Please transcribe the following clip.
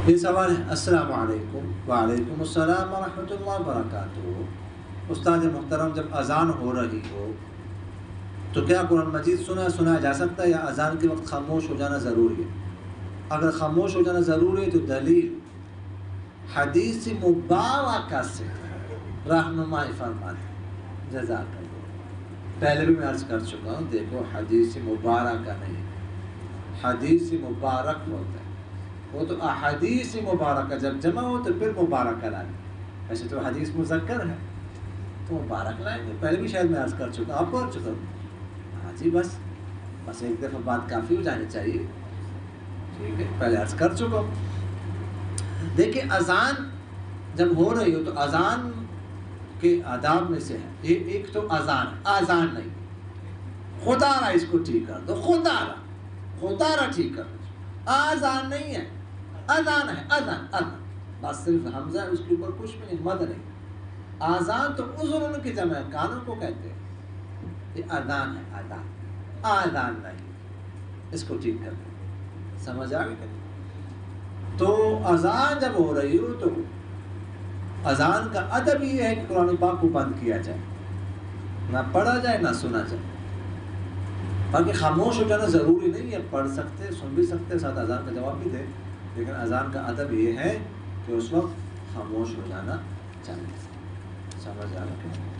یہ سوال ہے السلام علیکم وعلیکم السلام ورحمۃ اللہ وبرکاتہ. استاد محترم جب اذان ہو رہی ہو تو کیا قرآن مجید سنا جا سکتا ہے یا اذان کے وقت خاموش ہو جانا ضروری ہے؟ اگر خاموش ہو جانا ضروری ہے تو دلیل حدیث مبارکہ سے رہنمائی فرماتے. جزاک اللہ. پہلے بھی میں عرض کر چکا ہوں، دیکھو حدیث مبارکہ نہیں، حدیث مبارک ہوتا ہے. وہ تو احادیث مبارکہ جب جمع ہو تو پھر مبارکہ لائیں. ویسے تو حدیث مذکر ہے تو مبارک لائیں گے. پہلے بھی شاید میں عرض کر چکا، آپ کر چکا ہوں. ہاں جی، بس ایک دفعہ بات کافی ہو جانی چاہیے. ٹھیک ہے، پہلے عرض کر چکا ہوں. دیکھیں اذان جب ہو رہی ہو تو اذان کے آداب میں سے ہے یہ ایک تو اذان نہیں. خدا را اس کو ٹھیک کر دو، خدا را ٹھیک کر دو. آذان نہیں ہے، اذان ہے. اذان بس صرف حمزہ ہے، اس کے اوپر کچھ بھی نہیں، مد نہیں. آذان تو اذن کی جمع ہے، کانوں کو کہتے ہیں. یہ اذان ہے، آذان نہیں. اس کو ٹھیک کر دو. سمجھ آ گئی؟ تو اذان جب ہو رہی ہو تو اذان کا ادب یہ ہے کہ قرآن پاک کو بند کیا جائے، نہ پڑھا جائے نہ سنا جائے. باقی خاموش ہو جانا ضروری نہیں ہے، پڑھ سکتے، سن بھی سکتے، ساتھ اذان کا جواب بھی دے. لیکن اذان کا ادب یہ ہے کہ اس وقت خاموش ہو جانا چاہیے. سمجھ آ رہا ہے؟